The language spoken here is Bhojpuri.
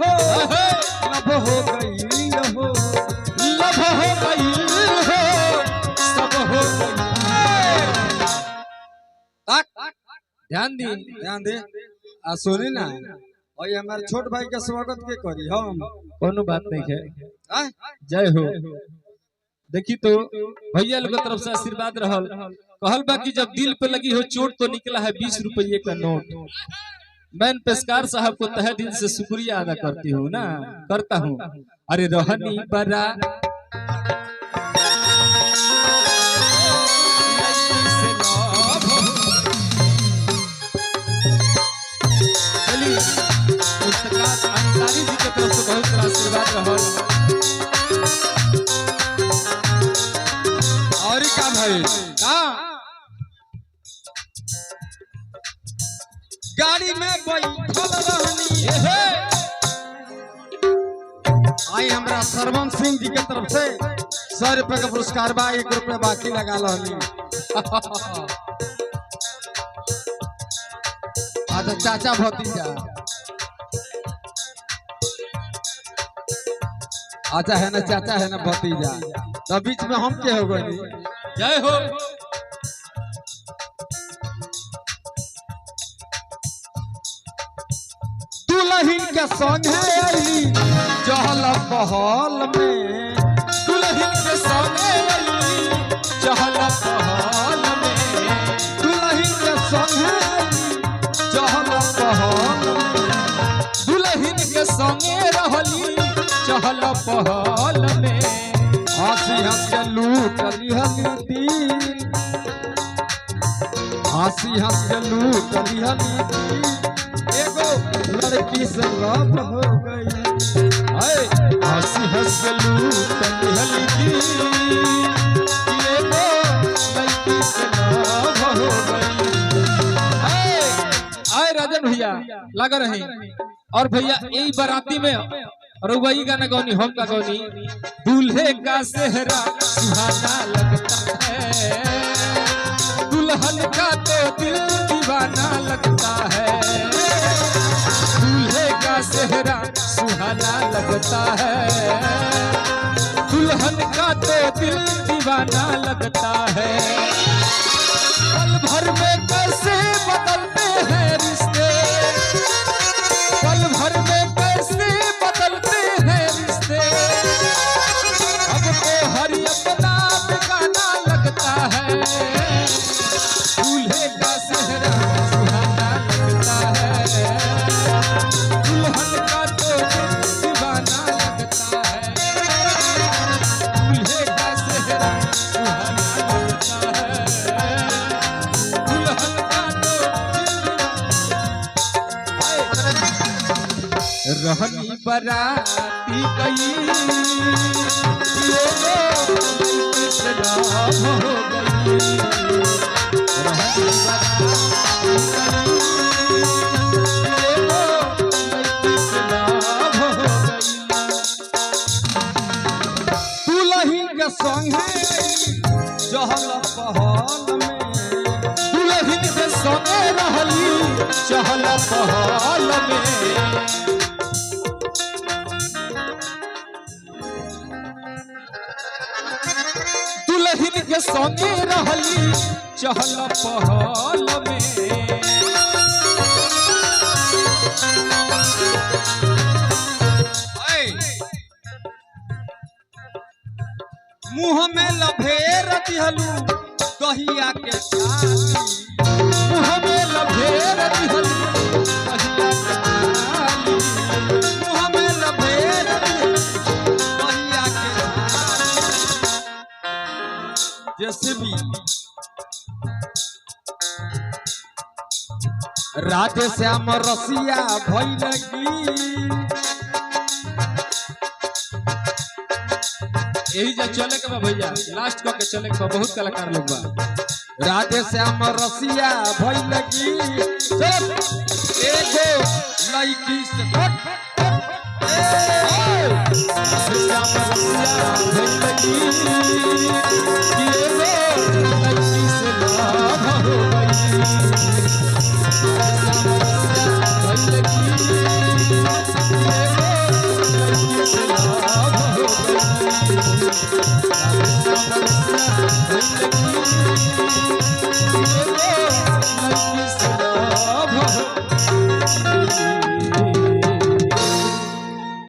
हो लब हो गई हो, लब हो गई हो, सब हो गई। ध्यान दे आ सुनी ना, और हमारे छोट भाई का स्वागत के करी हम कोनो बात नहीं है। जय हो। देखी तो भैया लोग तरफ से आशीर्वाद रहल, कहल बा कि जब दिल पे लगी हो चोट तो निकला है 20 रुपये का नोट। मैं पेशकार साहब को तहे दिल से शुक्रिया अदा करती हूँ ना, करता हूँ। अरे रहनी बरा अंसारी जी के तरफ से बहुत सारा आशीर्वाद रहल। और का भाई का गाड़ी में बैठल रहनी आई हमरा सरवन सिंह जी के तरफ से 100 रुपए का पुरस्कार बा, 1 रुपया बाकी लगा रहनी। अच्छा चाचा भतीजा, अच्छा है ना चाचा है ना भतीजा, तो बीच में हम के हो गए। जय हो। दुल्हन के संग है अली चहल पहल में, दुल्हन के संग अली चहल पहल में, दुल्हन के संग है अली चहल पहल में, दुल्हन के संगे रहली चहल पहल में। हंसी हंस के लूट लिहली दिल, हंसी हंस के लूट लिहली दिल, एगो लड़की से लव हो गई। हंसी हंस के लूट लिहली दिल, एगो लड़की से लव हो गई। आए राजन भैया लगा रहे। और भैया यही बाराती में और वही गाना गौनी हम का गौनी, दूल्हे का सेहरा सुहाना लगता है, दुल्हन का तो दिल दीवाना लगता है, दूल्हे का सेहरा सुहाना लगता है, दुल्हन का तो दिल दीवाना लगता है। पल भर में कैसे बदलते हैं रिश्ते, पल भर में कैसे बदलते हैं रिश्ते, अब तो हर अपना ठिकाना लगता है, दूल्हे का सेहरा सुहाना लगता है, दुल्हन का तो दीवाना लगता है, दूल्हे का सेहरा सुहाना लगता है, दुल्हन का तो रहनी बराती गई हो गई, रहनी दुल्हन के संग है चहल पहल में, दुल्हन के संगे रहली चहल पहल में, दुल्हन के संगे रहली चहल पहल में। मुँह में लभेर दिहलू कहिया के चाली, मुँह में लभेर दिहलू कहिया के चाली, मुँह में लभेर दिहलू कहिया के चाली। जैसे भी राधे श्याम रसिया भैलगी, यही जा चले के बा भैया, लास्ट को के चले के बा, बहुत कलाकार लोग बा। राधे श्याम रसिया भैलगी, एगो लड़की से श्याम रसिया भैलगी, लड़की से लव हो गई, श्याम रसिया भैलगी।